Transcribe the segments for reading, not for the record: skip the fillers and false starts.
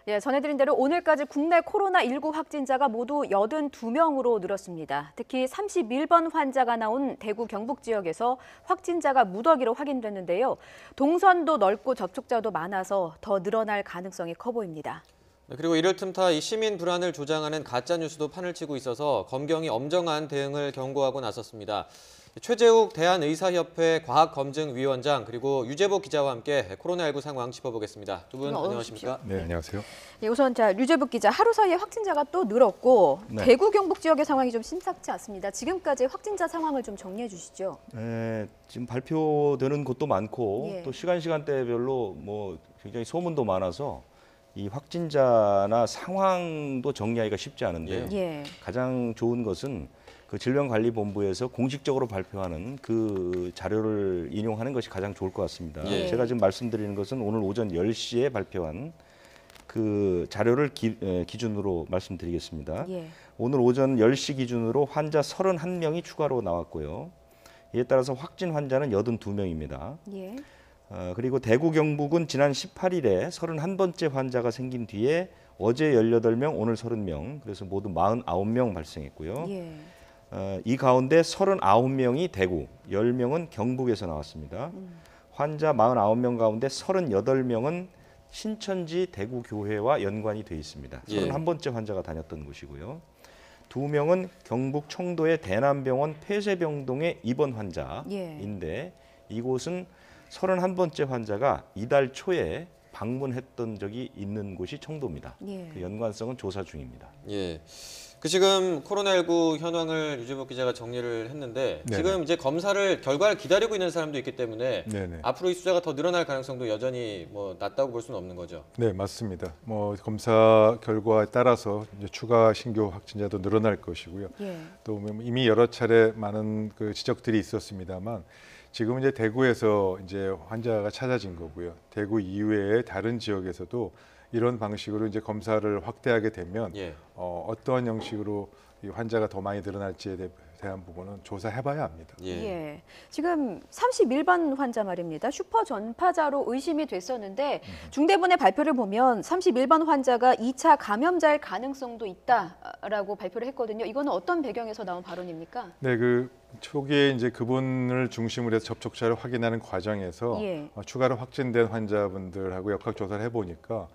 예, 전해드린 대로 오늘까지 국내 코로나19 확진자가 모두 82명으로 늘었습니다. 특히 31번 환자가 나온 대구 경북 지역에서 확진자가 무더기로 확인됐는데요. 동선도 넓고 접촉자도 많아서 더 늘어날 가능성이 커 보입니다. 그리고 이럴 틈타 이 시민 불안을 조장하는 가짜 뉴스도 판을 치고 있어서 검경이 엄정한 대응을 경고하고 나섰습니다. 최재욱 대한의사협회 과학검증위원장 그리고 유재복 기자와 함께 코로나19 상황 짚어보겠습니다. 두 분 안녕하십니까? 네, 안녕하세요. 예, 우선 유재복 기자, 하루 사이에 확진자가 또 늘었고 네. 대구 경북 지역의 상황이 좀 심상치 않습니다. 지금까지 확진자 상황을 좀 정리해 주시죠. 지금 발표되는 곳도 많고 예. 또 시간대별로 뭐 굉장히 소문도 많아서 이 확진자나 상황도 정리하기가 쉽지 않은데요. 예. 가장 좋은 것은 그 질병관리본부에서 공식적으로 발표하는 그 자료를 인용하는 것이 가장 좋을 것 같습니다. 예. 제가 지금 말씀드리는 것은 오늘 오전 10시에 발표한 그 자료를 기준으로 말씀드리겠습니다. 예. 오늘 오전 10시 기준으로 환자 31명이 추가로 나왔고요. 이에 따라서 확진 환자는 82명입니다. 예. 그리고 대구 경북은 지난 18일에 31번째 환자가 생긴 뒤에 어제 18명, 오늘 30명, 그래서 모두 49명 발생했고요. 예. 이 가운데 39명이 대구, 10명은 경북에서 나왔습니다. 환자 49명 가운데 38명은 신천지 대구교회와 연관이 돼 있습니다. 예. 31번째 환자가 다녔던 곳이고요. 2명은 경북 청도의 대남병원 폐쇄병동의 입원 환자인데 이곳은 31번째 환자가 이달 초에 방문했던 적이 있는 곳이 청도입니다. 예. 그 연관성은 조사 중입니다. 예. 그 지금 코로나19 현황을 유재복 기자가 정리를 했는데 네네. 지금 이제 결과를 기다리고 있는 사람도 있기 때문에 네네. 앞으로 이 숫자가 더 늘어날 가능성도 여전히 뭐 낮다고 볼 수는 없는 거죠. 네, 맞습니다. 뭐 검사 결과에 따라서 이제 추가 신규 확진자도 늘어날 것이고요. 예. 또 이미 여러 차례 많은 그 지적들이 있었습니다만 지금 이제 대구에서 이제 환자가 찾아진 거고요. 대구 이외의 다른 지역에서도 이런 방식으로 이제 검사를 확대하게 되면 예. 어떠한 형식으로 이 환자가 더 많이 늘어날지에 대한 부분은 조사해봐야 합니다. 예. 예. 지금 31번 환자 말입니다. 슈퍼 전파자로 의심이 됐었는데 중대본의 발표를 보면 31번 환자가 2차 감염자일 가능성도 있다라고 발표를 했거든요. 이거는 어떤 배경에서 나온 발언입니까? 네, 그 초기에 이제 그분을 중심으로 해서 접촉자를 확인하는 과정에서 예. 추가로 확진된 환자분들하고 역학 조사를 해보니까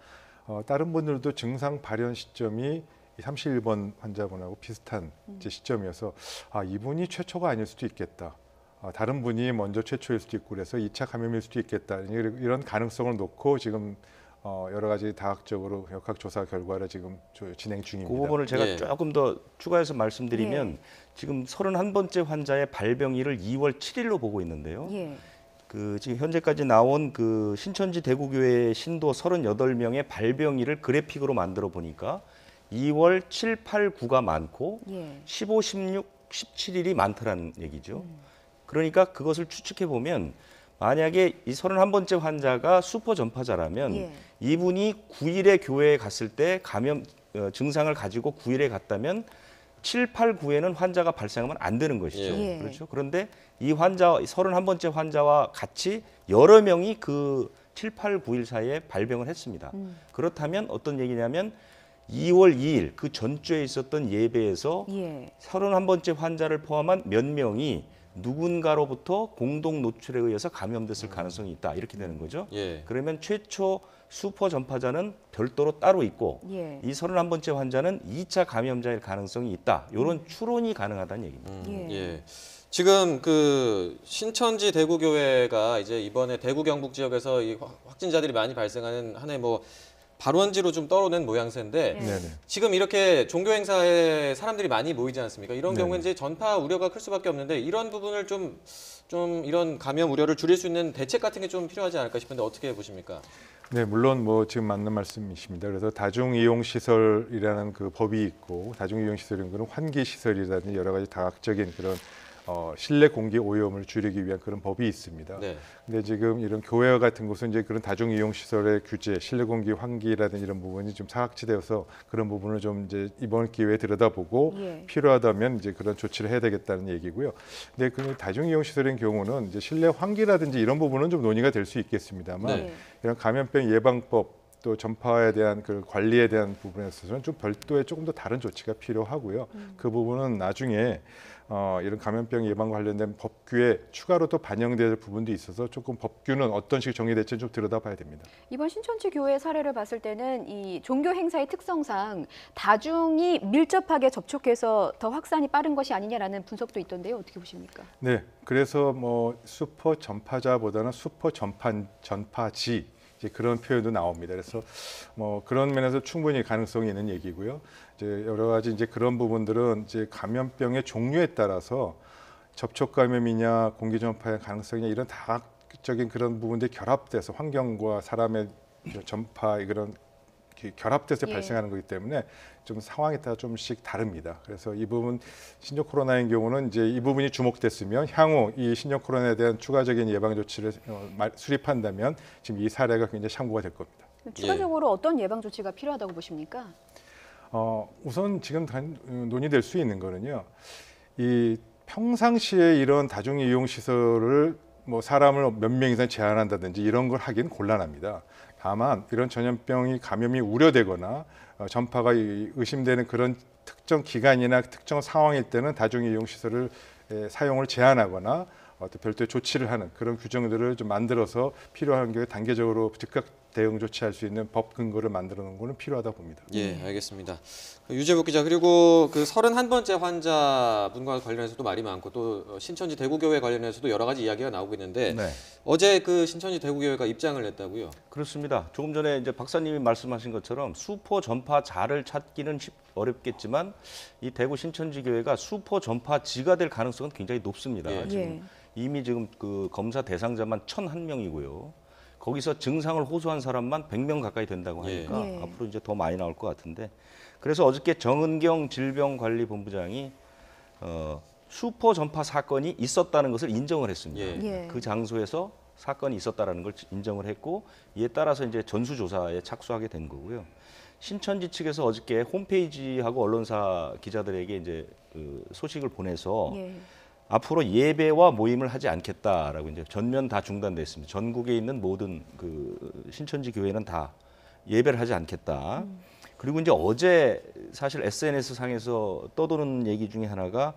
다른 분들도 증상 발현 시점이 31번 환자분하고 비슷한 이제 시점이어서 이분이 최초가 아닐 수도 있겠다. 다른 분이 먼저 최초일 수도 있고 그래서 2차 감염일 수도 있겠다. 이런 가능성을 놓고 지금 여러 가지 다학적으로 역학 조사 결과를 지금 진행 중입니다. 그 부분을 제가 예. 조금 더 추가해서 말씀드리면 예. 지금 31번째 환자의 발병일을 2월 7일로 보고 있는데요. 예. 그 지금 현재까지 나온 그 신천지 대구교회 신도 38명의 발병일을 그래픽으로 만들어 보니까 2월 7, 8, 9가 많고 예. 15, 16, 17일이 많더라는 얘기죠. 그러니까 그것을 추측해 보면 만약에 이 31번째 환자가 슈퍼 전파자라면 예. 이분이 9일에 교회에 갔을 때 감염 증상을 가지고 9일에 갔다면 7, 8, 9에는 환자가 발생하면 안 되는 것이죠. 예. 그렇죠. 그런데 이 환자 31번째 환자와 같이 여러 명이 그 7, 8, 9일 사이에 발병을 했습니다. 그렇다면 어떤 얘기냐면 2월 2일 그 전주에 있었던 예배에서 예. 31번째 환자를 포함한 몇 명이 누군가로부터 공동 노출에 의해서 감염됐을 가능성이 있다. 이렇게 되는 거죠. 예. 그러면 최초 슈퍼 전파자는 별도로 따로 있고 예. 이 31번째 환자는 2차 감염자일 가능성이 있다. 이런 추론이 가능하다는 얘기입니다. 예. 예. 지금 그 신천지 대구교회가 이제 이번에 대구 경북 지역에서 이 확진자들이 많이 발생하는 하나의 뭐 발원지로 좀 떠오르는 모양새인데 네. 네네. 지금 이렇게 종교 행사에 사람들이 많이 모이지 않습니까? 이런 네네. 경우에 이제 전파 우려가 클 수밖에 없는데 이런 부분을 좀 이런 감염 우려를 줄일 수 있는 대책 같은 게 좀 필요하지 않을까 싶은데 어떻게 보십니까? 네, 물론 뭐 지금 맞는 말씀이십니다. 그래서 다중이용시설이라는 그 법이 있고 다중이용시설인 거는 환기시설이라든지 여러 가지 다각적인 그런 실내 공기 오염을 줄이기 위한 그런 법이 있습니다. 네. 근데 지금 이런 교회 같은 곳은 이제 그런 다중 이용 시설의 규제, 실내 공기 환기라든지 이런 부분이 좀 사각지대여서 그런 부분을 좀 이제 이번 기회에 들여다보고 예. 필요하다면 이제 그런 조치를 해야 되겠다는 얘기고요. 근데 그 다중 이용 시설인 경우는 이제 실내 환기라든지 이런 부분은 좀 논의가 될 수 있겠습니다만 네. 이런 감염병 예방법 또 전파에 대한 그 관리에 대한 부분에 있어서는 좀 별도의 조금 더 다른 조치가 필요하고요. 그 부분은 나중에 이런 감염병 예방 관련된 법규에 추가로 또 반영될 부분도 있어서 조금 법규는 어떤 식으로 정리될지 좀 들여다봐야 됩니다. 이번 신천지 교회 사례를 봤을 때는 이 종교 행사의 특성상 다중이 밀접하게 접촉해서 더 확산이 빠른 것이 아니냐라는 분석도 있던데요. 어떻게 보십니까? 네, 그래서 뭐 슈퍼 전파자보다는 슈퍼 전파지 이제 그런 표현도 나옵니다. 그래서 뭐 그런 면에서 충분히 가능성이 있는 얘기고요. 이제 여러 가지 이제 그런 부분들은 이제 감염병의 종류에 따라서 접촉 감염이냐 공기 전파의 가능성이냐 이런 다각적인 그런 부분들이 결합돼서 환경과 사람의 전파 그런 결합돼서 예. 발생하는 거기 때문에 좀 상황에 따라 좀씩 다릅니다. 그래서 이 부분 신종 코로나인 경우는 이제 이 부분이 주목됐으면 향후 이 신종 코로나에 대한 추가적인 예방 조치를 수립한다면 지금 이 사례가 굉장히 참고가 될 겁니다. 추가적으로 어떤 예방 조치가 필요하다고 보십니까? 우선 지금 논의될 수 있는 거는요. 이 평상시에 이런 다중 이용 시설을 뭐 사람을 몇 명 이상 제한한다든지 이런 걸 하기는 곤란합니다. 다만 이런 전염병이 감염이 우려되거나 전파가 의심되는 그런 특정 기간이나 특정 상황일 때는 다중 이용 시설을 사용을 제한하거나 어떤 별도의 조치를 하는 그런 규정들을 좀 만들어서 필요한 경우에 단계적으로 즉각 대응 조치할 수 있는 법 근거를 만들어 놓은 거는 필요하다 봅니다. 예, 알겠습니다. 유재복 기자, 그리고 그 31번째 환자분과 관련해서도 말이 많고 또 신천지 대구교회 관련해서도 여러 가지 이야기가 나오고 있는데 네. 어제 그 신천지 대구교회가 입장을 냈다고요? 그렇습니다. 조금 전에 이제 박사님이 말씀하신 것처럼 슈퍼 전파자를 찾기는 어렵겠지만 이 대구 신천지 교회가 슈퍼 전파지가 될 가능성은 굉장히 높습니다. 예. 지금 이미 지금 그 검사 대상자만 1,001명이고요. 거기서 증상을 호소한 사람만 100명 가까이 된다고 하니까 예. 앞으로 이제 더 많이 나올 것 같은데, 그래서 어저께 정은경 질병관리본부장이 슈퍼 전파 사건이 있었다는 것을 인정을 했습니다. 예. 그 장소에서 사건이 있었다는 걸 인정을 했고, 이에 따라서 이제 전수조사에 착수하게 된 거고요. 신천지 측에서 어저께 홈페이지하고 언론사 기자들에게 이제 그 소식을 보내서 예. 앞으로 예배와 모임을 하지 않겠다라고 이제 전면 다 중단됐습니다. 전국에 있는 모든 그 신천지 교회는 다 예배를 하지 않겠다. 그리고 이제 어제 사실 SNS 상에서 떠도는 얘기 중에 하나가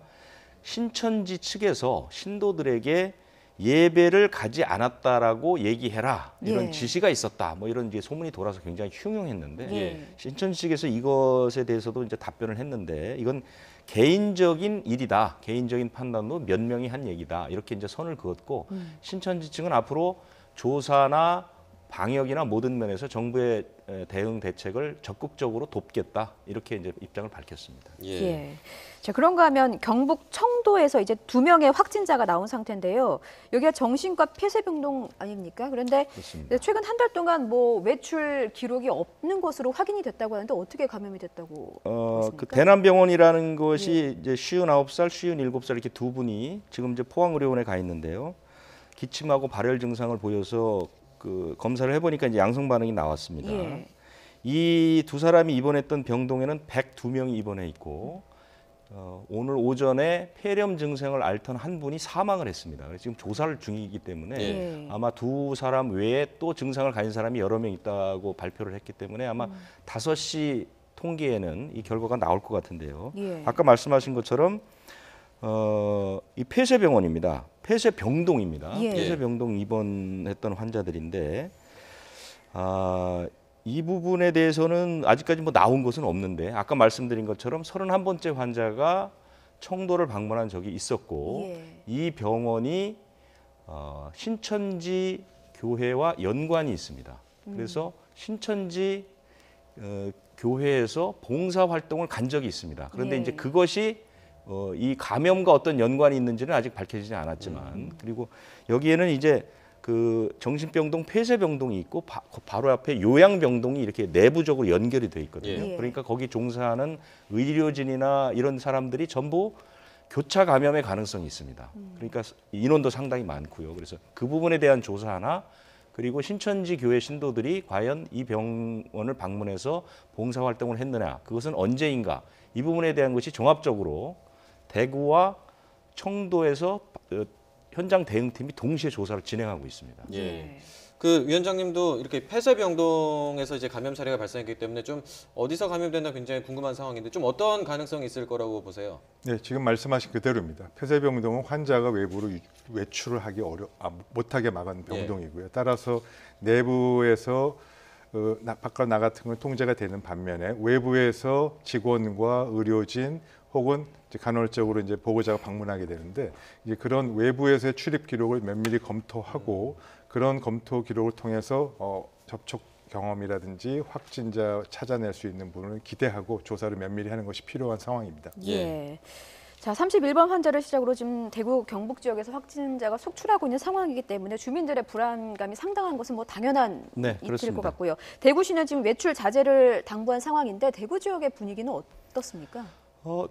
신천지 측에서 신도들에게 예배를 가지 않았다라고 얘기해라 이런 예. 지시가 있었다. 뭐 이런 이제 소문이 돌아서 굉장히 흉흉했는데 예. 신천지 측에서 이것에 대해서도 이제 답변을 했는데 이건 개인적인 일이다. 개인적인 판단도 몇 명이 한 얘기다. 이렇게 이제 선을 그었고 신천지 측은 앞으로 조사나 방역이나 모든 면에서 정부의 대응 대책을 적극적으로 돕겠다. 이렇게 이제 입장을 밝혔습니다. 예. 자, 그런가 하면 경북 청도에서 이제 2명의 확진자가 나온 상태인데요. 여기가 정신과 폐쇄병동 아닙니까? 그런데 그렇습니다. 최근 한 달 동안 뭐 외출 기록이 없는 것으로 확인이 됐다고 하는데 어떻게 감염이 됐다고 그 보십니까? 대남병원이라는 것이 이제 59살, 57살 이렇게 두 분이 지금 이제 포항의료원에 가 있는데요. 기침하고 발열 증상을 보여서 그 검사를 해보니까 이제 양성 반응이 나왔습니다. 예. 이 두 사람이 입원했던 병동에는 102명이 입원해 있고 오늘 오전에 폐렴 증상을 앓던 한 분이 사망을 했습니다. 그래서 지금 조사를 중이기 때문에 예. 아마 두 사람 외에 또 증상을 가진 사람이 여러 명 있다고 발표를 했기 때문에 아마 5시 통계에는 이 결과가 나올 것 같은데요. 예. 아까 말씀하신 것처럼 이 폐쇄병원입니다. 폐쇄병동입니다. 예. 폐쇄병동 입원했던 환자들인데 이 부분에 대해서는 아직까지 뭐 나온 것은 없는데 아까 말씀드린 것처럼 31번째 환자가 청도를 방문한 적이 있었고 예. 이 병원이 신천지 교회와 연관이 있습니다. 그래서 신천지 교회에서 봉사 활동을 간 적이 있습니다. 그런데 예. 이제 그것이 이 감염과 어떤 연관이 있는지는 아직 밝혀지지 않았지만 그리고 여기에는 이제 그 정신병동, 폐쇄병동이 있고 바로 앞에 요양병동이 이렇게 내부적으로 연결이 돼 있거든요. 예. 그러니까 거기 종사하는 의료진이나 이런 사람들이 전부 교차 감염의 가능성이 있습니다. 그러니까 인원도 상당히 많고요. 그래서 그 부분에 대한 조사 하나 그리고 신천지 교회 신도들이 과연 이 병원을 방문해서 봉사활동을 했느냐 그것은 언제인가 이 부분에 대한 것이 종합적으로 대구와 청도에서 현장 대응팀이 동시에 조사를 진행하고 있습니다. 예. 그 위원장님도 이렇게 폐쇄병동에서 이제 감염 사례가 발생했기 때문에 좀 어디서 감염됐나 굉장히 궁금한 상황인데 좀 어떤 가능성이 있을 거라고 보세요? 네, 지금 말씀하신 그대로입니다. 폐쇄병동은 환자가 외부로 외출을 하기 못하게 막은 병동이고요. 따라서 내부에서 바깥 나가는 건 통제가 되는 반면에 외부에서 직원과 의료진 혹은 이제 간헐적으로 이제 보호자가 방문하게 되는데 이제 그런 외부에서의 출입 기록을 면밀히 검토하고 그런 검토 기록을 통해서 접촉 경험이라든지 확진자 찾아낼 수 있는 부분을 기대하고 조사를 면밀히 하는 것이 필요한 상황입니다. 예. 자, 31번 환자를 시작으로 지금 대구 경북 지역에서 확진자가 속출하고 있는 상황이기 때문에 주민들의 불안감이 상당한 것은 뭐 당연한 네, 일일 그렇습니다. 것 같고요. 대구시는 지금 외출 자제를 당부한 상황인데 대구 지역의 분위기는 어떻습니까?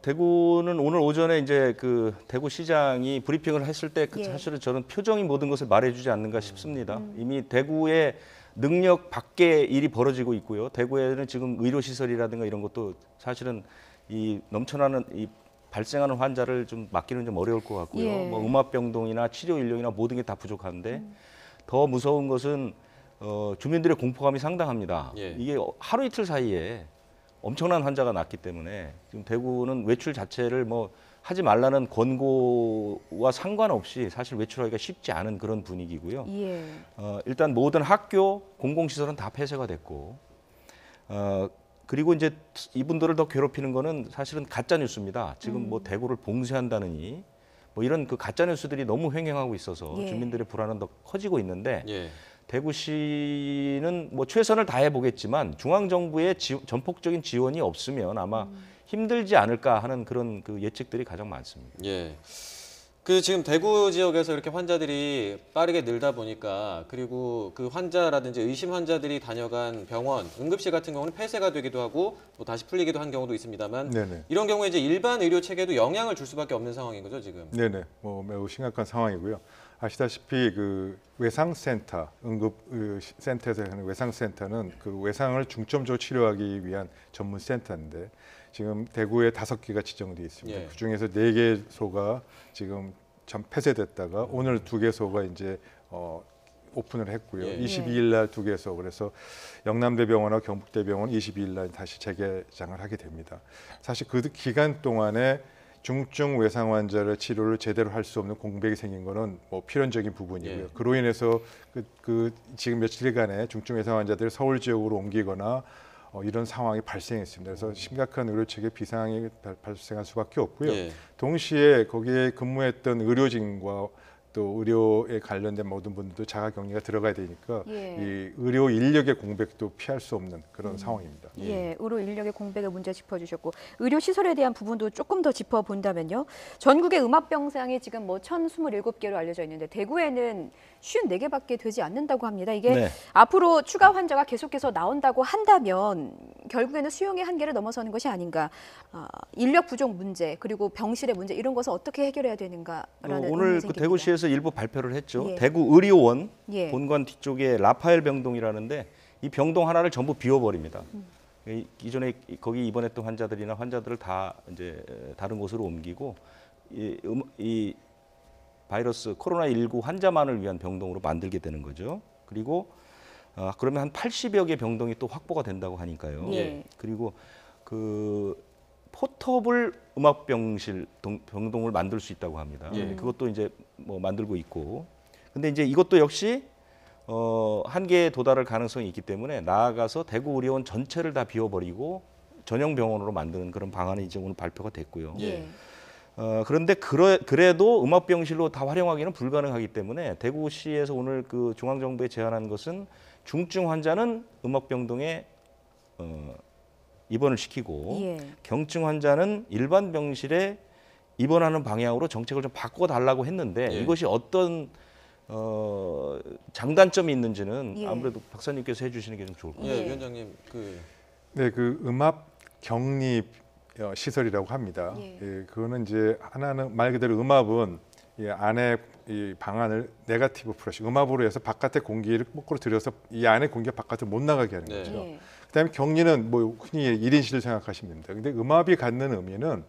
대구는 오늘 오전에 이제 그 대구시장이 브리핑을 했을 때 예. 사실은 저는 표정이 모든 것을 말해주지 않는가 싶습니다. 이미 대구의 능력 밖의 일이 벌어지고 있고요. 대구에는 지금 의료시설이라든가 이런 것도 사실은 이 넘쳐나는 이 발생하는 환자를 좀 막기는 좀 어려울 것 같고요. 예. 뭐 음압병동이나 치료 인력이나 모든 게 다 부족한데 더 무서운 것은 주민들의 공포감이 상당합니다. 예. 이게 하루 이틀 사이에 엄청난 환자가 났기 때문에 지금 대구는 외출 자체를 뭐 하지 말라는 권고와 상관없이 사실 외출하기가 쉽지 않은 그런 분위기고요. 예. 일단 모든 학교, 공공시설은 다 폐쇄가 됐고, 그리고 이제 이분들을 더 괴롭히는 거는 사실은 가짜 뉴스입니다. 지금 뭐 대구를 봉쇄한다느니 뭐 이런 그 가짜 뉴스들이 너무 횡행하고 있어서 예. 주민들의 불안은 더 커지고 있는데 예. 대구시는 뭐 최선을 다해 보겠지만 중앙 정부의 전폭적인 지원이 없으면 아마 힘들지 않을까 하는 그런 그 예측들이 가장 많습니다. 예. 그 지금 대구 지역에서 이렇게 환자들이 빠르게 늘다 보니까 그리고 그 환자라든지 의심 환자들이 다녀간 병원, 응급실 같은 경우는 폐쇄가 되기도 하고 뭐 다시 풀리기도 한 경우도 있습니다만 네네. 이런 경우에 이제 일반 의료 체계도 영향을 줄 수밖에 없는 상황인 거죠, 지금. 네네. 뭐 매우 심각한 상황이고요. 아시다시피 그 외상센터, 응급센터에서 하는 외상센터는 그 외상을 중점적으로 치료하기 위한 전문 센터인데 지금 대구에 5개가 지정되어 있습니다. 예. 그 중에서 4개소가 지금 전 폐쇄됐다가 오늘 2개소가 이제 오픈을 했고요. 예. 22일 날 2개소, 그래서 영남대병원과 경북대병원 22일 날 다시 재개장을 하게 됩니다. 사실 그 기간 동안에 중증 외상 환자를 치료를 제대로 할 수 없는 공백이 생긴 거는 뭐 필연적인 부분이고요. 예. 그로 인해서 지금 며칠간에 중증 외상 환자들을 서울 지역으로 옮기거나 이런 상황이 발생했습니다. 그래서 심각한 의료 체계 비상이 발생할 수밖에 없고요. 예. 동시에 거기에 근무했던 의료진과 또 의료에 관련된 모든 분들도 자가격리가 들어가야 되니까 예. 이 의료 인력의 공백도 피할 수 없는 그런 상황입니다. 예, 의료 인력의 공백의 문제 짚어주셨고 의료 시설에 대한 부분도 조금 더 짚어본다면요. 전국의 음압병상이 지금 뭐 1,027개로 알려져 있는데 대구에는 54개밖에 되지 않는다고 합니다. 이게 네. 앞으로 추가 환자가 계속해서 나온다고 한다면 결국에는 수용의 한계를 넘어서는 것이 아닌가. 인력 부족 문제 그리고 병실의 문제 이런 것을 어떻게 해결해야 되는가라는 오늘 의문이 그 생깁니다. 대구시에서 일부 발표를 했죠. 예. 대구 의료원 예. 본관 뒤쪽에 라파엘 병동이라는데 이 병동 하나를 전부 비워버립니다. 기존에 거기 입원했던 환자들이나 환자들을 다 이제 다른 곳으로 옮기고 이 바이러스 코로나19 환자만을 위한 병동으로 만들게 되는 거죠. 그리고 그러면 한 80여 개 병동이 또 확보가 된다고 하니까요. 예. 그리고 그 포터블 음압병실 병동을 만들 수 있다고 합니다. 예. 그것도 이제 뭐 만들고 있고. 근데 이제 이것도 역시 한계에 도달할 가능성이 있기 때문에 나아가서 대구 의료원 전체를 다 비워버리고 전용 병원으로 만드는 그런 방안이 이제 오늘 발표가 됐고요. 예. 그런데 그래도 음압병실로 다 활용하기는 불가능하기 때문에 대구시에서 오늘 그 중앙정부에 제안한 것은 중증 환자는 음압병동에 입원을 시키고 예. 경증 환자는 일반 병실에 입원하는 방향으로 정책을 좀 바꿔달라고 했는데 예. 이것이 어떤 장단점이 있는지는 예. 아무래도 박사님께서 해주시는 게 좀 좋을 것 같아요. 예, 예. 위원장님 네, 그 음압 격리 시설이라고 합니다. 예. 예, 그거는 이제 하나는 말 그대로 음압은 이 안에 이 방안을 네거티브 프레셔, 음압으로 해서 바깥에 공기를 거꾸로 들여서 이 안에 공기가 바깥으로 못 나가게 하는 네. 거죠. 예. 그다음에 격리는 뭐 흔히 1인실을 생각하시면 됩니다. 근데 음압이 갖는 의미는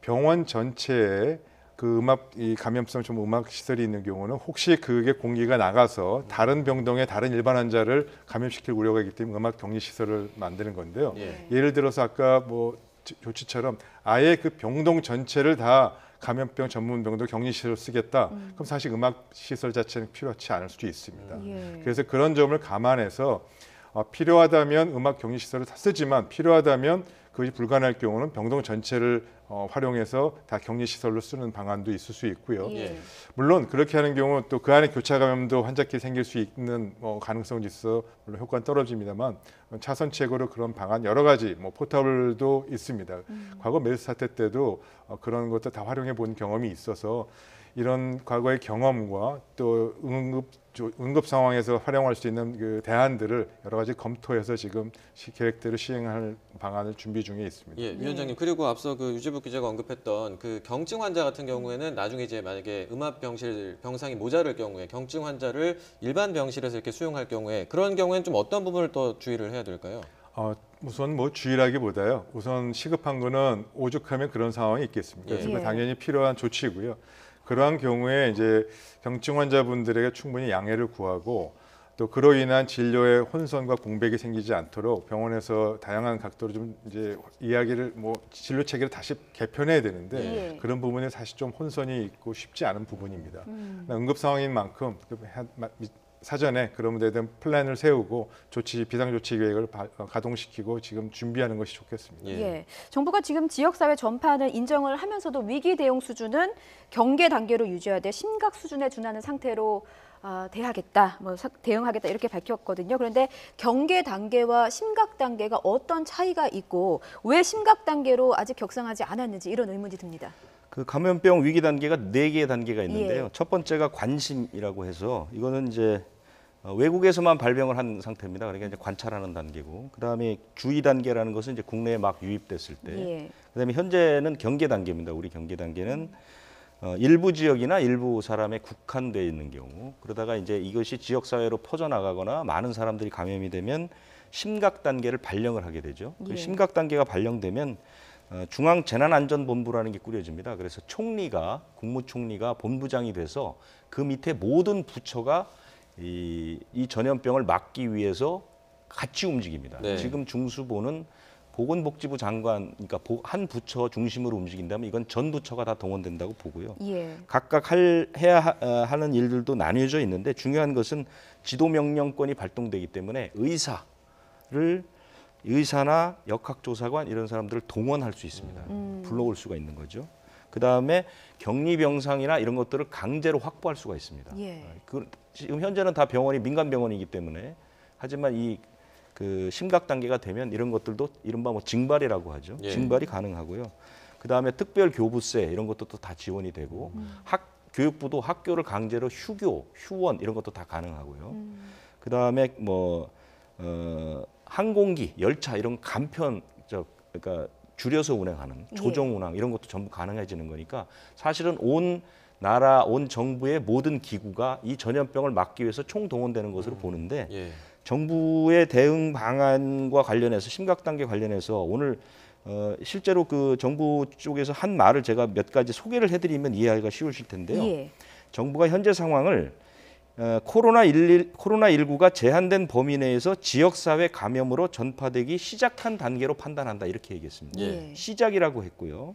병원 전체에 그 이 감염성 좀 음악 시설이 있는 경우는 혹시 그게 공기가 나가서 다른 병동의 다른 일반 환자를 감염시킬 우려가 있기 때문에 음악 격리 시설을 만드는 건데요. 예를 들어서 아까 뭐 조치처럼 아예 그 병동 전체를 다 감염병 전문 병동 격리 시설을 쓰겠다. 그럼 사실 음악 시설 자체는 필요하지 않을 수도 있습니다. 그래서 그런 점을 감안해서 필요하다면 음악 격리 시설을 다 쓰지만 필요하다면 그것이 불가능할 경우는 병동 전체를 활용해서 다 격리 시설로 쓰는 방안도 있을 수 있고요. 물론 그렇게 하는 경우 또 그 안에 교차 감염도 환자끼리 생길 수 있는 가능성이 있어 물론 효과는 떨어집니다만 차선책으로 그런 방안 여러 가지 포터블도 있습니다. 과거 메르스 사태 때도 그런 것도 다 활용해 본 경험이 있어서 이런 과거의 경험과 또 응급 상황에서 활용할 수 있는 그 대안들을 여러 가지 검토해서 지금 계획대로 시행할 방안을 준비 중에 있습니다. 예, 위원장님 그리고 앞서 그 유지부 기자가 언급했던 그 경증 환자 같은 경우에는 나중에 이제 만약에 음압 병실 병상이 모자랄 경우에 경증 환자를 일반 병실에서 이렇게 수용할 경우에 그런 경우에는 좀 어떤 부분을 더 주의를 해야 될까요? 우선 주의라기보다요. 우선 시급한 거는 오죽하면 그런 상황이 있겠습니까? 그래서 당연히 필요한 조치고요. 그러한 경우에 이제 경증 환자분들에게 충분히 양해를 구하고 또 그로 인한 진료의 혼선과 공백이 생기지 않도록 병원에서 다양한 각도로 좀 이제 이야기를 진료 체계를 다시 개편해야 되는데 그런 부분에 사실 좀 혼선이 있고 쉽지 않은 부분입니다. 응급 상황인 만큼 사전에 그런 데에 대한 플랜을 세우고 비상조치 계획을 가동시키고 지금 준비하는 것이 좋겠습니다. 정부가 지금 지역사회 전파는 인정을 하면서도 위기 대응 수준은 경계 단계로 유지해야 돼 심각 수준에 준하는 상태로 대응하겠다 이렇게 밝혔거든요. 그런데 경계 단계와 심각 단계가 어떤 차이가 있고 왜 심각 단계로 아직 격상하지 않았는지 이런 의문이 듭니다. 그 감염병 위기 단계가 4개의 단계가 있는데요. 첫 번째가 관심이라고 해서 이거는 이제 외국에서만 발병을 한 상태입니다. 그러니까 이제 관찰하는 단계고, 그다음에 주의 단계라는 것은 이제 국내에 막 유입됐을 때, 그다음에 현재는 경계 단계입니다. 우리 경계 단계는 일부 지역이나 일부 사람에 국한되어 있는 경우, 그러다가 이제 이것이 지역 사회로 퍼져 나가거나 많은 사람들이 감염이 되면 심각 단계를 발령을 하게 되죠. 그 심각 단계가 발령되면 중앙재난안전본부라는 게 꾸려집니다. 그래서 국무총리가 본부장이 돼서 그 밑에 모든 부처가 이 전염병을 막기 위해서 같이 움직입니다. 지금 중수보는 보건복지부 장관, 그러니까 한 부처 중심으로 움직인다면 이건 전 부처가 다 동원된다고 보고요. 각각 해야 하는 일들도 나뉘어져 있는데 중요한 것은 지도명령권이 발동되기 때문에 의사나 역학조사관 이런 사람들을 동원할 수 있습니다. 불러올 수가 있는 거죠. 그다음에 격리병상이나 이런 것들을 강제로 확보할 수가 있습니다. 지금 현재는 다 병원이 민간병원이기 때문에, 하지만 그 심각 단계가 되면 이런 것들도 이른바 징발이라고 하죠. 징발이 가능하고요. 그다음에 특별교부세 이런 것도 다 지원이 되고 교육부도 학교를 강제로 휴원 이런 것도 다 가능하고요. 그다음에 항공기, 열차 이런 그러니까 줄여서 운행하는 조정 운항 이런 것도 전부 가능해지는 거니까 사실은 온 정부의 모든 기구가 이 전염병을 막기 위해서 총동원되는 것으로 보는데 정부의 대응 방안과 관련해서 심각 단계 관련해서 오늘 실제로 그 정부 쪽에서 한 말을 제가 몇 가지 소개를 해드리면 이해하기가 쉬우실 텐데요. 정부가 현재 상황을 코로나19가 제한된 범위 내에서 지역사회 감염으로 전파되기 시작한 단계로 판단한다 이렇게 얘기했습니다. 시작이라고 했고요.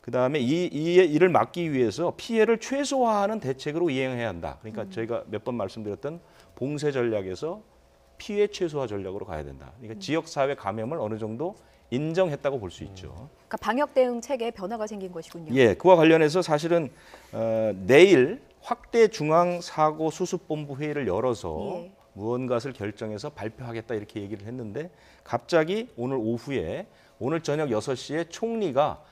그다음에 이를 막기 위해서 피해를 최소화하는 대책으로 이행해야 한다. 그러니까 저희가 몇 번 말씀드렸던 봉쇄 전략에서 피해 최소화 전략으로 가야 된다. 그러니까 지역사회 감염을 어느 정도 인정했다고 볼 수 있죠. 그러니까 방역 대응 체계에 변화가 생긴 것이군요. 그와 관련해서 사실은 내일 확대 중앙 사고 수습본부 회의를 열어서 무언가를 결정해서 발표하겠다 이렇게 얘기를 했는데 갑자기 오늘 오후에 오늘 저녁 6시에 총리가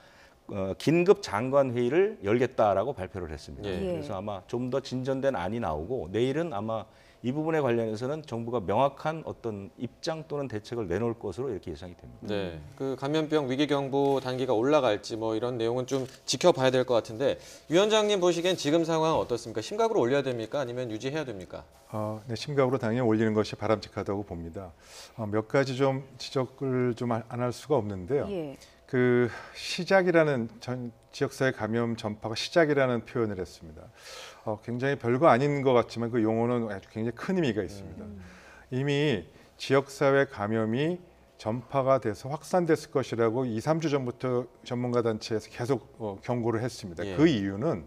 긴급 장관 회의를 열겠다라고 발표를 했습니다. 그래서 아마 좀 더 진전된 안이 나오고 내일은 아마 이 부분에 관련해서는 정부가 명확한 어떤 입장 또는 대책을 내놓을 것으로 이렇게 예상이 됩니다. 그 감염병 위기경보 단계가 올라갈지 이런 내용은 좀 지켜봐야 될 것 같은데 위원장님 보시기엔 지금 상황 어떻습니까? 심각으로 올려야 됩니까? 아니면 유지해야 됩니까? 심각으로 당연히 올리는 것이 바람직하다고 봅니다. 몇 가지 좀 지적을 좀 안 할 수가 없는데요. 그 시작이라는 지역사회 감염 전파가 시작이라는 표현을 했습니다. 굉장히 별거 아닌 것 같지만 그 용어는 아주 굉장히 큰 의미가 있습니다. 이미 지역사회 감염이 전파가 돼서 확산됐을 것이라고 2, 3주 전부터 전문가 단체에서 계속 경고를 했습니다. 예. 그 이유는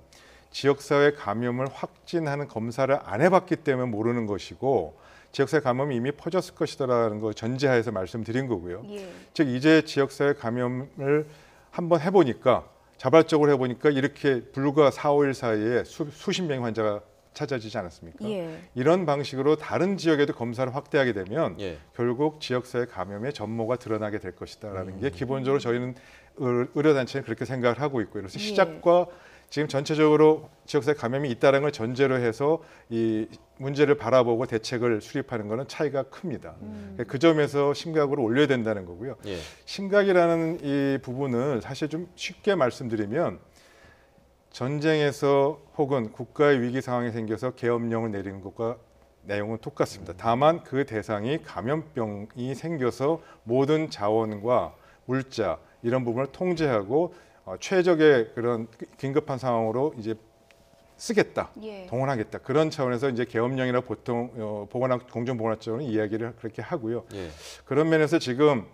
지역사회 감염을 확진하는 검사를 안 해봤기 때문에 모르는 것이고 지역사회 감염이 이미 퍼졌을 것이다라는 거 전제하에서 말씀드린 거고요. 예. 즉 이제 지역사회 감염을 한번 해보니까 자발적으로 해보니까 이렇게 불과 4, 5일 사이에 수십 명의 환자가 찾아지지 않았습니까? 예. 이런 방식으로 다른 지역에도 검사를 확대하게 되면 예. 결국 지역사회 감염의 전모가 드러나게 될 것이다라는 게 기본적으로 저희는 의료단체는 그렇게 생각을 하고 있고요. 그래서 예. 시작과 지금 전체적으로 지역사회 감염이 있다는 걸 전제로 해서 이 문제를 바라보고 대책을 수립하는 것은 차이가 큽니다. 그 점에서 심각으로 올려야 된다는 거고요. 예. 심각이라는 이 부분을 사실 좀 쉽게 말씀드리면 전쟁에서 혹은 국가의 위기 상황이 생겨서 계엄령을 내리는 것과 내용은 똑같습니다. 다만 그 대상이 감염병이 생겨서 모든 자원과 물자 이런 부분을 통제하고 최적의 그런 긴급한 상황으로 이제 쓰겠다, 예. 동원하겠다 그런 차원에서 이제 계엄령이나 보통 공정보건학적으로 이야기를 그렇게 하고요. 예. 그런 면에서 지금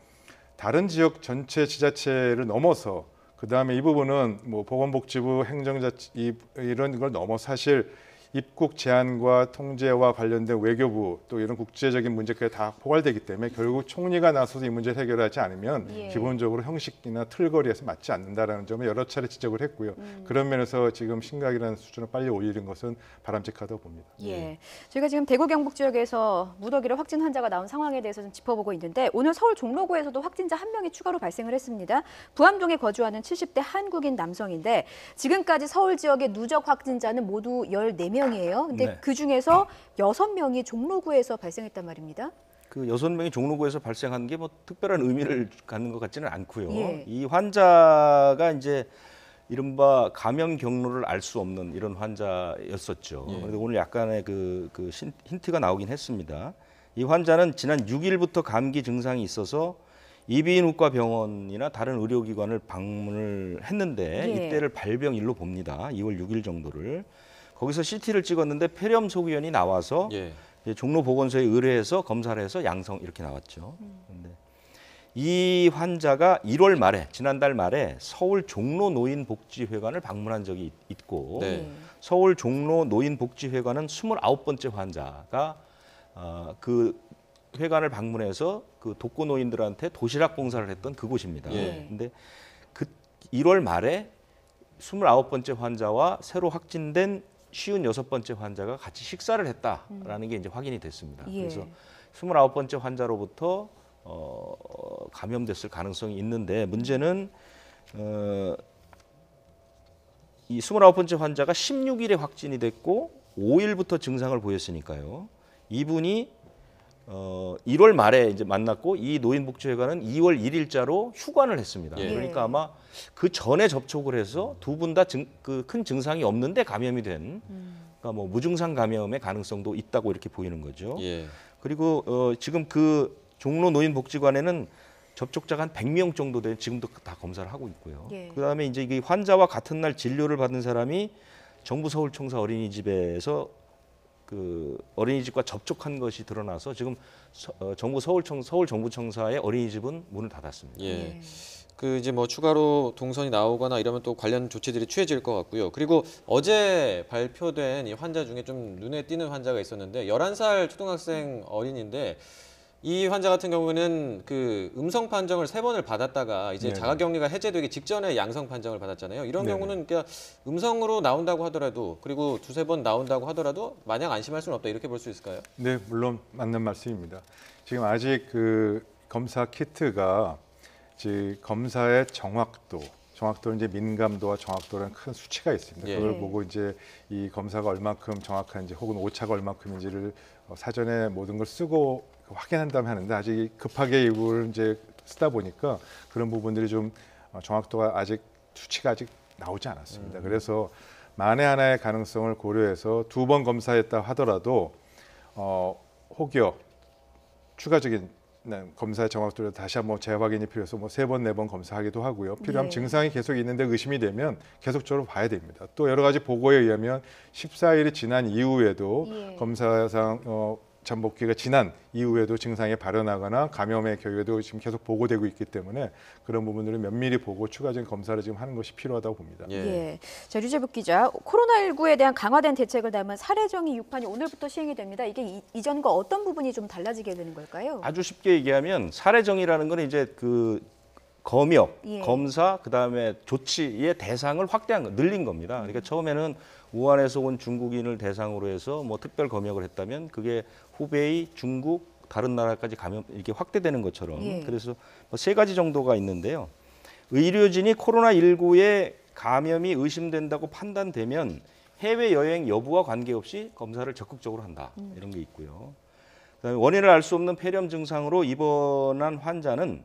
다른 지역 전체 지자체를 넘어서 그 다음에 이 부분은 뭐 보건복지부 행정자치 이런 걸 넘어 사실 입국 제한과 통제와 관련된 외교부 또 이런 국제적인 문제까지 다 포괄되기 때문에 결국 총리가 나서서 이 문제를 해결하지 않으면 예. 기본적으로 형식이나 틀거리에서 맞지 않는다라는 점을 여러 차례 지적을 했고요. 그런 면에서 지금 심각이라는 수준을 빨리 올리는 것은 바람직하다고 봅니다. 예. 저희가 지금 대구 경북 지역에서 무더기로 확진 환자가 나온 상황에 대해서 좀 짚어보고 있는데 오늘 서울 종로구에서도 확진자 한 명이 추가로 발생을 했습니다. 부암동에 거주하는 70대 한국인 남성인데 지금까지 서울 지역의 누적 확진자는 모두 14명이에요. 근데 네. 그중에서 6명이 종로구에서 발생했단 말입니다. 그 6명이 종로구에서 발생한 게 뭐 특별한 의미를 갖는 것 같지는 않고요. 예. 이 환자가 이제 이른바 감염 경로를 알 수 없는 이런 환자였었죠. 예. 그런데 오늘 약간의 그 힌트가 나오긴 했습니다. 이 환자는 지난 6일부터 감기 증상이 있어서 이비인후과 병원이나 다른 의료기관을 방문을 했는데 예. 이때를 발병일로 봅니다. 2월 6일 정도를. 거기서 CT를 찍었는데 폐렴 소견이 나와서 예. 이제 종로 보건소에 의뢰해서 검사를 해서 양성 이렇게 나왔죠. 근데 이 환자가 1월 말에 지난달 말에 서울 종로 노인복지회관을 방문한 적이 있고 네. 서울 종로 노인복지회관은 29번째 환자가 그 회관을 방문해서 그 독거 노인들한테 도시락 봉사를 했던 그곳입니다. 예. 근데 그 1월 말에 29번째 환자와 새로 확진된 56번째 환자가 같이 식사를 했다라는 게 이제 확인이 됐습니다. 예. 그래서 29번째 환자로부터 감염됐을 가능성이 있는데 문제는 이 29번째 환자가 16일에 확진이 됐고 5일부터 증상을 보였으니까요. 이분이 1월 말에 이제 만났고 이 노인복지회관은 2월 1일자로 휴관을 했습니다. 예. 그러니까 아마 그 전에 접촉을 해서 두 분 다 그 큰 증상이 없는데 감염이 된, 그러니까 뭐 무증상 감염의 가능성도 있다고 이렇게 보이는 거죠. 예. 그리고 지금 그 종로 노인복지관에는 접촉자가 한 100명 정도 된 지금도 다 검사를 하고 있고요. 예. 그다음에 이제 이 환자와 같은 날 진료를 받은 사람이 정부 서울청사 어린이집에서 그 어린이집과 접촉한 것이 드러나서 지금 정부 서울 정부청사의 어린이집은 문을 닫았습니다. 예. 그 이제 뭐 추가로 동선이 나오거나 이러면 또 관련 조치들이 취해질 것 같고요. 그리고 어제 발표된 이 환자 중에 좀 눈에 띄는 환자가 있었는데 11살 초등학생 어린인데 이 환자 같은 경우는 그 음성 판정을 3번을 받았다가 이제 네네. 자가격리가 해제되기 직전에 양성 판정을 받았잖아요. 이런 네네. 경우는 그러니까 음성으로 나온다고 하더라도 그리고 2-3번 나온다고 하더라도 마냥 안심할 수는 없다 이렇게 볼 수 있을까요? 네, 물론 맞는 말씀입니다. 지금 아직 그 검사 키트가 즉 검사의 정확도는 이제 민감도와 정확도라는 큰 수치가 있습니다. 예. 그걸 보고 이제 이 검사가 얼만큼 정확한지 혹은 오차가 얼만큼인지를 사전에 모든 걸 쓰고 확인한 다음에 하는데 아직 급하게 이걸 이제 쓰다 보니까 그런 부분들이 좀 정확도가 아직 수치가 아직 나오지 않았습니다. 그래서 만에 하나의 가능성을 고려해서 2번 검사했다 하더라도 혹여 추가적인 검사 정확도를 다시 한번 재확인이 필요해서 뭐 3번, 4번 검사하기도 하고요. 필요하면 네. 증상이 계속 있는데 의심이 되면 계속적으로 봐야 됩니다. 또 여러 가지 보고에 의하면 14일이 지난 이후에도 예. 검사상 잠복기가 지난 이후에도 증상이 발현하거나 감염의 경우에도 지금 계속 보고되고 있기 때문에 그런 부분들을 면밀히 보고 추가적인 검사를 지금 하는 것이 필요하다고 봅니다. 예. 예. 자, 류재복 기자, 코로나19에 대한 강화된 대책을 담은 사례정의 6판이 오늘부터 시행이 됩니다. 이게 이전과 어떤 부분이 좀 달라지게 되는 걸까요? 아주 쉽게 얘기하면 사례정의라는 건 이제 그 검역, 예. 검사, 그다음에 조치의 대상을 확대한 거, 늘린 겁니다. 그러니까 처음에는 우한에서 온 중국인을 대상으로 해서 뭐 특별 검역을 했다면 그게 후베이, 중국, 다른 나라까지 감염 이렇게 확대되는 것처럼 예. 그래서 뭐 3가지 정도가 있는데요. 의료진이 코로나19에 감염이 의심된다고 판단되면 해외 여행 여부와 관계없이 검사를 적극적으로 한다. 이런 게 있고요. 그다음에 원인을 알 수 없는 폐렴 증상으로 입원한 환자는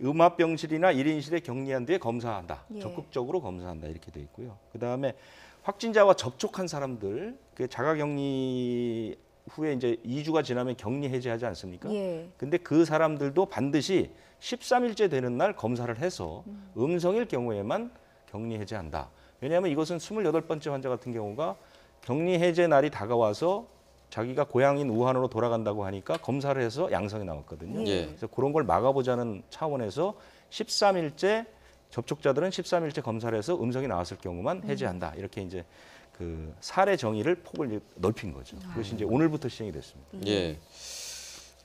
음압병실이나 1인실에 격리한 뒤에 검사한다. 예. 적극적으로 검사한다. 이렇게 돼 있고요. 그다음에 확진자와 접촉한 사람들 그 자가격리 후에 이제 2주가 지나면 격리 해제하지 않습니까? 예. 근데 그 사람들도 반드시 13일째 되는 날 검사를 해서 음성일 경우에만 격리 해제한다. 왜냐하면 이것은 28번째 환자 같은 경우가 격리 해제 날이 다가와서 자기가 고향인 우한으로 돌아간다고 하니까 검사를 해서 양성이 나왔거든요. 예. 그래서 그런 걸 막아보자는 차원에서 13일째 접촉자들은 13일째 검사를 해서 음성이 나왔을 경우만 해제한다. 이렇게 이제 그 사례 정의를 폭을 넓힌 거죠. 그것이 이제 오늘부터 시행이 됐습니다. 예.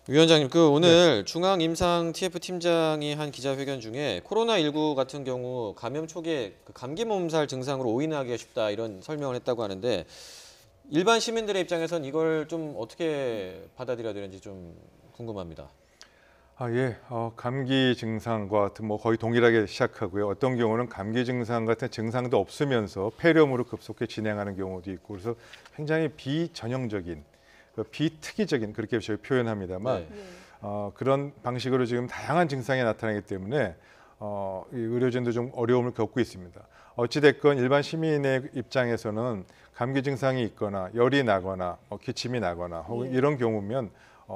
위원장님, 그 오늘 중앙임상 TF 팀장이 한 기자회견 중에 코로나19 같은 경우 감염 초기에 그 감기 몸살 증상으로 오인하기가 쉽다 이런 설명을 했다고 하는데 일반 시민들의 입장에선 이걸 좀 어떻게 받아들여야 되는지 좀 궁금합니다. 예. 감기 증상과 같은 뭐 거의 동일하게 시작하고요. 어떤 경우는 감기 증상 같은 증상도 없으면서 폐렴으로 급속히 진행하는 경우도 있고 그래서 굉장히 비전형적인, 비특이적인 그렇게 저희 표현합니다만 네. 그런 방식으로 지금 다양한 증상이 나타나기 때문에 이 의료진도 좀 어려움을 겪고 있습니다. 어찌됐건 일반 시민의 입장에서는 감기 증상이 있거나 열이 나거나 기침이 나거나 혹은 이런 경우면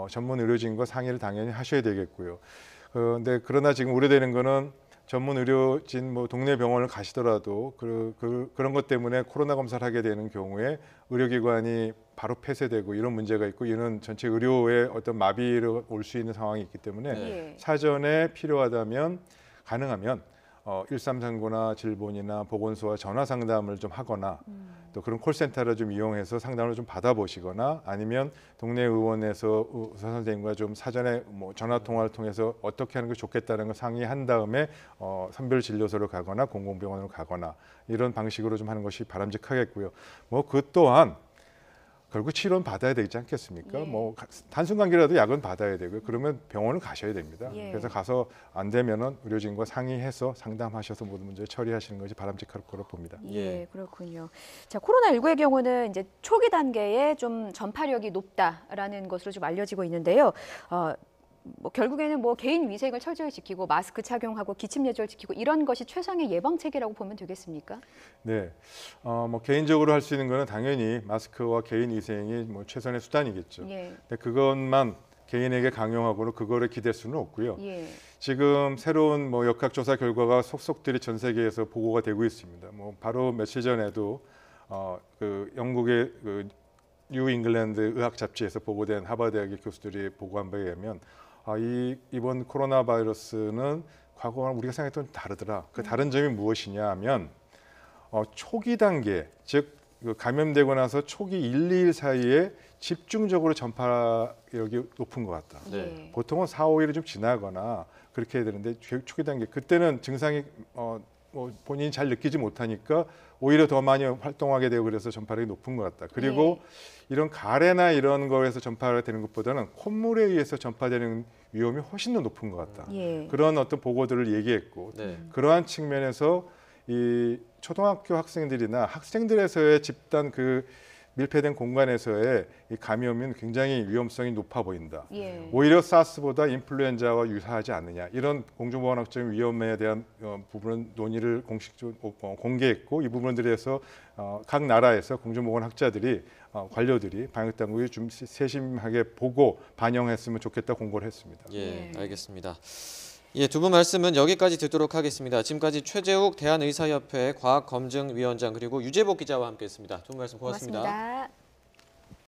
전문 의료진과 상의를 당연히 하셔야 되겠고요. 근데 그러나 지금 우려되는 거는 전문 의료진 뭐 동네 병원을 가시더라도 그런 것 때문에 코로나 검사를 하게 되는 경우에 의료기관이 바로 폐쇄되고 이런 문제가 있고 이는 전체 의료에 어떤 마비로 올 수 있는 상황이 있기 때문에 예. 사전에 필요하다면 가능하면 1339나 질본이나 보건소와 전화 상담을 좀 하거나 또 그런 콜센터를 좀 이용해서 상담을 좀 받아보시거나 아니면 동네 의원에서 의사 선생님과 좀 사전에 뭐 전화 통화를 통해서 어떻게 하는 게 좋겠다는 걸 상의한 다음에 선별 진료소로 가거나 공공병원으로 가거나 이런 방식으로 좀 하는 것이 바람직하겠고요. 뭐 그 또한 결국 치료는 받아야 되지 않겠습니까? 예. 뭐 단순 감기라도 약은 받아야 되고요. 그러면 병원을 가셔야 됩니다. 예. 그래서 가서 안 되면은 의료진과 상의해서 상담하셔서 모든 문제를 처리하시는 것이 바람직할 거로 봅니다. 예, 그렇군요. 자, 코로나19의 경우는 이제 초기 단계에 좀 전파력이 높다라는 것으로 좀 알려지고 있는데요. 뭐 결국에는 뭐 개인 위생을 철저히 지키고 마스크 착용하고 기침 예절 지키고 이런 것이 최상의 예방책이라고 보면 되겠습니까? 네, 뭐 개인적으로 할 수 있는 거는 당연히 마스크와 개인 위생이 뭐 최선의 수단이겠죠. 예. 근데 그것만 개인에게 강요하고는 그거를 기댈 수는 없고요. 예. 지금 새로운 뭐 역학조사 결과가 속속들이 전 세계에서 보고가 되고 있습니다. 뭐 바로 며칠 전에도 그 영국의 그 뉴 잉글랜드 의학 잡지에서 보고된 하버드대학의 교수들이 보고한 바에 의하면 이번 코로나 바이러스는 과거와 우리가 생각했던 좀 다르더라. 그 다른 점이 무엇이냐 하면 초기 단계, 즉 감염되고 나서 초기 1, 2일 사이에 집중적으로 전파력이 높은 것 같다. 네. 보통은 4, 5일이 좀 지나거나 그렇게 해야 되는데 초기 단계 그때는 증상이 뭐 본인이 잘 느끼지 못하니까 오히려 더 많이 활동하게 되고 그래서 전파력이 높은 것 같다. 그리고 이런 가래나 이런 거에서 전파가 되는 것보다는 콧물에 의해서 전파되는 위험이 훨씬 더 높은 것 같다. 예. 그런 어떤 보고들을 얘기했고 네. 그러한 측면에서 이 초등학교 학생들이나 학생들에서의 집단 그 밀폐된 공간에서의 이 감염은 굉장히 위험성이 높아 보인다. 예. 오히려 사스보다 인플루엔자와 유사하지 않느냐 이런 공중보건학적 위험에 대한 부분 논의를 공식적으로 공개했고 이 부분들에 대해서 각 나라에서 공중보건학자들이 관료들이 방역당국이 좀 세심하게 보고 반영했으면 좋겠다 공고를 했습니다. 예, 알겠습니다. 예, 두 분 말씀은 여기까지 듣도록 하겠습니다. 지금까지 최재욱 대한의사협회 과학검증위원장 그리고 유재복 기자와 함께했습니다. 두 분 말씀 고맙습니다. 고맙습니다.